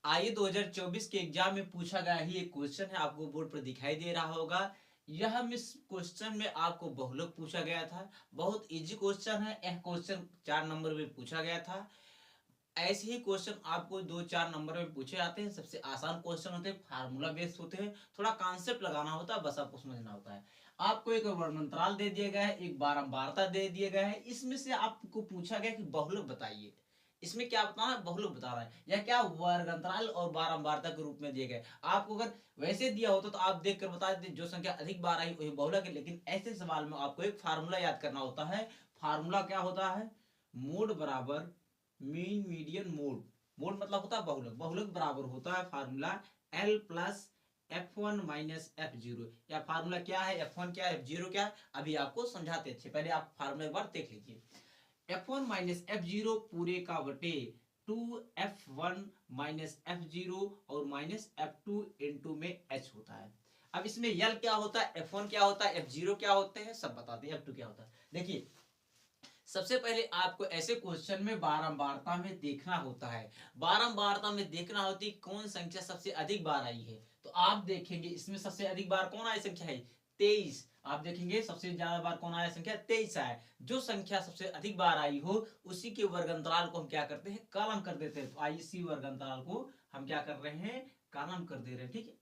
आइए 2024 के एग्जाम में पूछा गया ही एक क्वेश्चन है, आपको बोर्ड पर दिखाई दे रहा होगा। यह मिस क्वेश्चन में आपको बहुलक पूछा गया था। बहुत इजी क्वेश्चन है। यह क्वेश्चन 4 नंबर में पूछा गया था। ऐसे ही क्वेश्चन आपको 2-4 नंबर में पूछे जाते हैं। सबसे आसान क्वेश्चन होते हैं, फार्मूला बेस्ड होते हैं, थोड़ा कॉन्सेप्ट लगाना होता है, बस आपको समझना होता है। आपको एक वर्णमाला दे दिया गया है, एक बारंबारता दे दिया गया है। इसमें से आपको पूछा गया कि बहुलक बताइए। इसमें क्या बताना है, बहुलक बता रहा है या क्या वर्ग अंतराल और बारंबारता के रूप में दिए गए। आपको अगर वैसे दिया होता तो आप देखकर बता देते जो संख्या अधिक बार आई वही बहुलक है। लेकिन ऐसे सवाल में आपको एक फार्मूला याद करना होता है। फार्मूला क्या होता है, मोड बराबर मीन मीडियन मोड। मोड मतलब होता है बहुलक। बहुलक बराबर होता है formula L plus F1 minus F0। या फार्मूला क्या है, F1 क्या है, F0 क्या है, अभी आपको समझाते अच्छे। पहले आप फार्मूला एक बार देख लीजिए। F1 माइनस F0 पूरे का बटे 2F1 माइनस F0 और माइनस F2 इंटू में H होता है। अब इसमें L क्या होता है, F1 क्या होता है, F0 क्या होते हैं, सब बताते हैं। F2 क्या होता है। देखिए सबसे पहले आपको ऐसे क्वेश्चन में बारंबारता में देखना होता है। बारंबारता में देखना होती है कौन संख्या सबसे अधिक बार आई है। तो आप देखेंगे इसमें सबसे अधिक बार कौन आई संख्या है, 23। आप देखेंगे सबसे ज्यादा बार कौन आया, संख्या 23 आया। जो संख्या सबसे अधिक बार आई हो उसी के वर्ग अंतराल को हम क्या करते हैं, कॉलम कर देते हैं। तो आई इसी वर्ग अंतराल को हम क्या कर रहे हैं, कॉलम कर दे रहे हैं। ठीक है,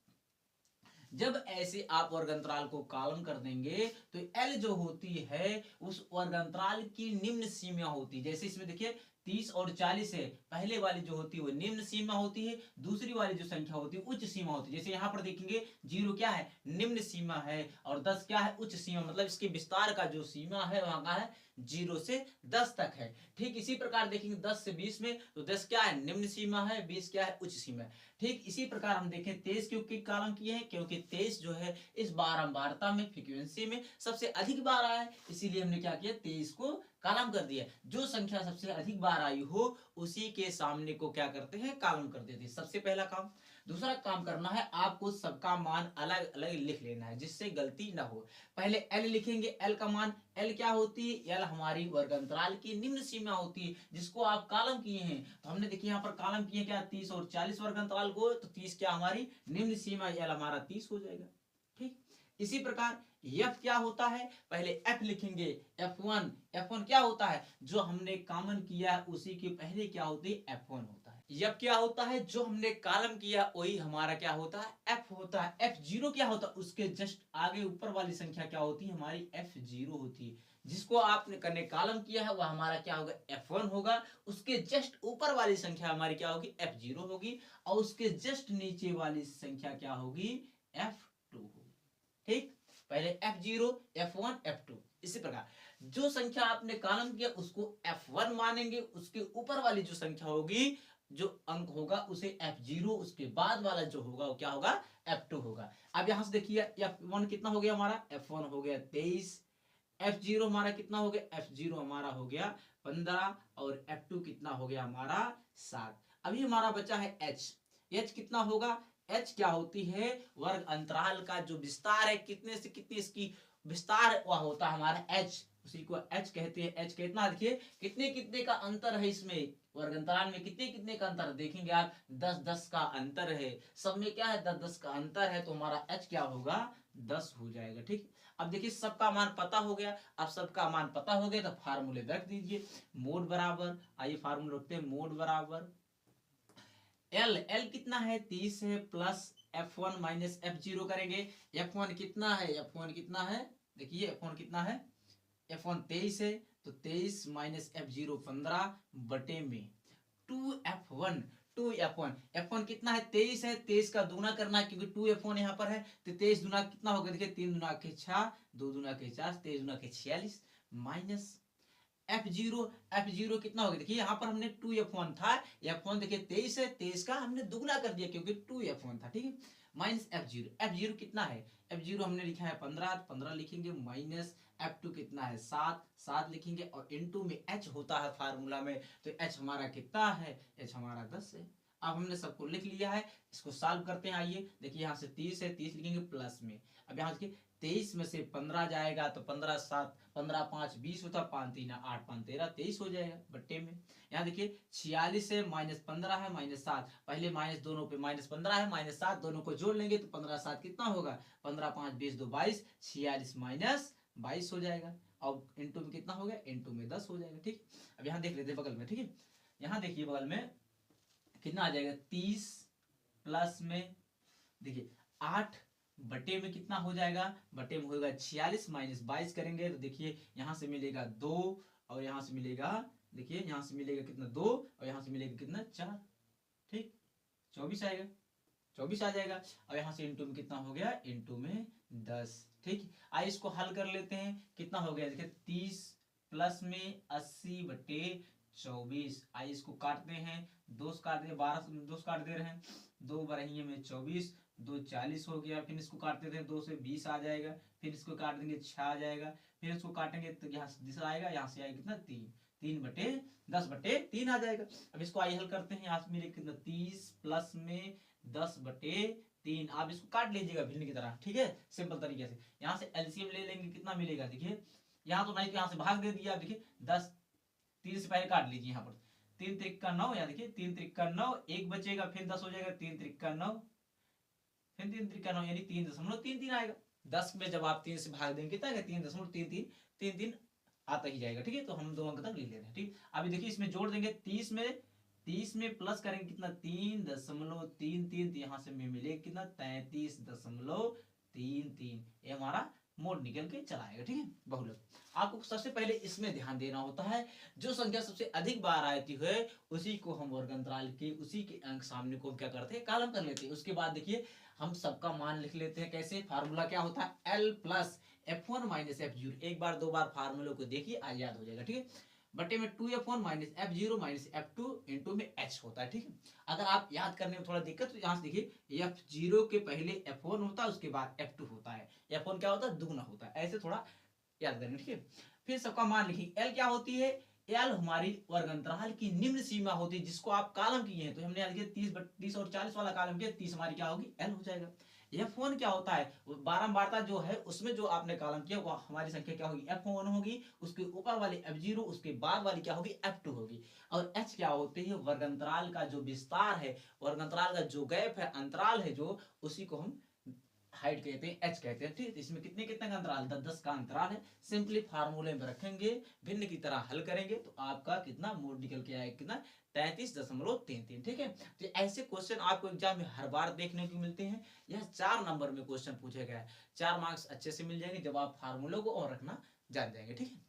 जब ऐसे आप वर्ग अंतराल को कॉलम कर देंगे तो एल जो होती है उस वर्ग अंतराल की निम्न सीमा होती है। जैसे इसमें देखिए 30 और 40 है, पहले वाली जो होती है वो निम्न सीमा होती है, दूसरी वाली जो संख्या होती है उच्च सीमा होती है। जैसे यहाँ पर देखेंगे 0 क्या है, निम्न सीमा है, और 10 क्या है, उच्च सीमा। मतलब इसके विस्तार का जो सीमा है वहां का है 0 से 10 तक है। ठीक इसी प्रकार देखेंगे 10 से 20 में, तो 10 क्या है, निम्न सीमा है, 20 क्या है, उच्च सीमा है। ठीक इसी प्रकार हम देखें 23 क्यों कॉलम किए हैं, क्योंकि 23 जो है इस बारंबारता में फ्रीक्वेंसी में सबसे अधिक बार आया है, इसीलिए हमने क्या किया, 23 को कॉलम कर दिया। जो संख्या सबसे अधिक बार आई हो उसी के सामने को क्या करते हैं, कॉलम कर देते हैं। सबसे पहला काम। दूसरा काम करना है, आपको सबका मान अलग अलग लिख लेना है जिससे गलती ना हो। पहले एल लिखेंगे, एल का मान, एल क्या होती है, एल हमारी वर्ग अंतराल की निम्न सीमा होती है जिसको आप कॉलम किए हैं। तो हमने देखिए यहाँ पर कॉलम किए क्या, 30 और 40 वर्ग अंतराल को, तो 30 क्या हमारी निम्न सीमा, एल हमारा 30 हो जाएगा। ठीक इसी प्रकार एफ क्या होता है, पहले एफ लिखेंगे, F1। F1 क्या होता है, जो हमने कॉमन किया है उसी के पहले क्या होती है, F1 होता है। एफ क्या होता है, जो हमने कॉलम किया वही हमारा क्या होता है, F होता है। F0 क्या होता है, उसके जस्ट आगे ऊपर वाली संख्या क्या होती है, हमारी F0 होती है। जिसको आपने करने कॉलम किया है वह हमारा क्या होगा, F1 होगा। उसके जस्ट ऊपर वाली संख्या हमारी क्या होगी, F0 होगी, और उसके जस्ट नीचे वाली संख्या क्या होगी, F2 होगी। ठीक, पहले F0, F1, F2। इसी प्रकार जो संख्या आपने कॉलम किया उसको F1 मानेंगे, उसके ऊपर वाली जो संख्या होगी, जो अंक होगा उसे F0, उसके बाद वाला जो होगा वो क्या होगा, F2 होगा। अब यहां से देखिए F1 कितना हो गया हमारा, F1 हो गया 23, F0 हमारा कितना हो गया, F0 हमारा हो गया 15, और F2 कितना हो गया हमारा 7। अभी हमारा बचा है H। H कितना होगा, H क्या होती है, वर्ग अंतराल का जो विस्तार है, कितने से कितने इसकी विस्तार वह होता है हमारा H, उसी को H कहते हैं। H कितना, देखिए कितने कितने का अंतर है इसमें, वर्ग अंतराल में कितने कितने का अंतर देखेंगे आप, 10-10 का अंतर है, सब में क्या है 10-10 का अंतर है, तो हमारा H क्या होगा, 10 हो जाएगा। ठीक, अब देखिए सबका मान पता हो गया। अब सबका मान पता हो गया तो फार्मूले रख दीजिए। मोड बराबर, आइए फार्मूला रखते हैं, मोड बराबर एल, एल कितना है 30 है, प्लस F1 माइनस F0 करेंगे। F1 कितना है, F1 कितना है, देखिए F1 कितना है, F1 23 है, तो 23 माइनस F0 15 बटे में 2F1। 2F1, F1 कितना है 23 है, 23 का दूना करना है क्योंकि 2F1 यहाँ पर है, तो 23 दूना कितना होगा, देखिए 3 दूना के 6, 2 दूना के 4, 23 दूना के 46, माइनस F0। F0 कितना होगा, देखिए यहाँ पर हमने 2F1 था, F1 देखिए 23 है, 23 का हमने दुगना कर दिया क्योंकि 2F1 था। ठीक है, माइनस F0, F0 कितना है, F0 हमने लिखा है 15, 15 लिखेंगे, माइनस F2 कितना है 7, 7 लिखेंगे, और इनटू में H होता है फार्मूला में, तो H हमारा कितना है, H हमारा 10 है। अब हमने सबको लिख लिया है, इसको सॉल्व करते हैं। आइए देखिए, यहाँ से 30 है, 30 लिखेंगे प्लस में। अब यहाँ देखिए 23 में से 15 जाएगा तो 15 7 15 5 20 होता, 5 3 8 5 13 23 हो जाएगा बट्टे में। यहाँ देखिए 46 है, -15 है, -7, पहले माइनस दोनों पे, -15 है -7 दोनों को जोड़ लेंगे तो 15 7 कितना होगा, 15 5 20 2 22, 46 - 22 हो जाएगा। अब इनटू में कितना हो गया, इनटू में 10 हो जाएगा। ठीक, अब यहाँ देख लेते हैं बगल में। ठीक है, यहाँ देखिए बगल में कितना आ जाएगा, 30 प्लस में देखिए 8 बटे में कितना हो जाएगा, बटे में होगा 46 -22 करेंगे तो देखिए यहाँ से मिलेगा 2 और यहाँ से मिलेगा, देखिए यहाँ से मिलेगा कितना 2 और यहाँ से मिलेगा कितना 4। ठीक, 24 आएगा, 24 आ जाएगा। और यहाँ से इनटू में कितना हो गया, इनटू में 10। ठीक, आइए इसको हल कर लेते हैं। कितना हो गया देखिए 30 प्लस में 80 बटे 24। आइए इसको काटते हैं, 2 काट दे, 12 2 काट दे रहे हैं, 2 बरहिए में 24, 2 40 हो गया। फिर इसको काटते थे, 2 से 20 आ जाएगा। फिर इसको काट देंगे 6 आ जाएगा। फिर इसको काटेंगे तो यहाँ से 10 आएगा, यहाँ से आएगा कितना 3, 3 बटे 10 बटे 3 आ जाएगा। अब इसको आइए हल करते हैं। यहाँ से मिलेगा कितना 30 प्लस में 10 बटे 3। आप इसको काट लीजिएगा भिन्न की तरह, ठीक है, सिंपल तरीके से। यहाँ से एलसीएम ले लेंगे, कितना मिलेगा देखिए, यहाँ तो नहीं तो यहाँ से भाग दे दिया। देखिए 10, 3 से पहले काट लीजिए यहाँ पर, 3 त्रिक 9, यहाँ देखिए 3 त्रिक 9, 1 बचेगा, फिर 10 हो जाएगा, 3 त्रिक 9, फिर 3 त्रिक 9 यानी 3.33 आएगा। 10 में जब आप 3 से भाग देंगे कितना आएगा, 3.33 आता ही जाएगा। ठीक है, तो हम 2 अंक तक ले ले रहे हैं। ठीक, अभी देखिए इसमें जोड़ देंगे, 30 में प्लस करेंगे कितना 3.33, यहाँ से में मिलेगा कितना 33.33। ये हमारा मोड निकल के चला आएगा। ठीक है, बहुलक। आपको सबसे पहले इसमें ध्यान देना होता है, जो संख्या सबसे अधिक बार आती है उसी को हम वर्ग अंतराल के उसी के अंक सामने को क्या करते हैं, कॉलम कर लेते हैं। उसके बाद देखिए हम सबका मान लिख लेते हैं। कैसे, फार्मूला क्या होता है, L plus F1 minus F0। एक बार 2 बार फार्मूले को देखिए, आज याद हो जाएगा। ठीक है, बटे में 2F1 minus F0 minus F2 into में H होता है। ठीक है, अगर आप याद करने में थोड़ा दिक्कत तो यहाँ से देखिए F0 के पहले F1 होता है, उसके बाद F2 होता है। F1 क्या होता है, दुगना होता है, ऐसे थोड़ा याद करना। ठीक है, फिर सबका मान लिखिए। L क्या होती है, L हमारी वर्ग अंतराल की निम्न सीमा होती है, जिसको आप कॉलम किए हैं। तो हमने याद किया 30 और 40 वाला कॉलम किया, 30 हमारी क्या होगी, L हो जाएगा। F1 क्या होता है, बारंबारता जो है उसमें जो आपने कॉलम किया वो हमारी संख्या क्या होगी, F1 होगी। उसके ऊपर वाली F0, उसके बाद वाली क्या होगी, F2 होगी। और H क्या होती है, वर्ग अंतराल का जो विस्तार है, वर्ग अंतराल का जो गैप है, अंतराल है जो, उसी को हम हाइट कहते हैं, एच कहते हैं। ठीक, इसमें कितने कितने का अंतराल, 10 का अंतराल है। सिंपली फार्मूले में रखेंगे, भिन्न की तरह हल करेंगे तो आपका कितना मोड निकल के आएगा, कितना 33.33। ठीक है, तो ऐसे क्वेश्चन आपको एग्जाम में हर बार देखने को मिलते हैं। यह 4 नंबर में क्वेश्चन पूछे गए, 4 मार्क्स अच्छे से मिल जाएंगे जब आप फार्मूलों को और रखना जान जाएंगे। ठीक है।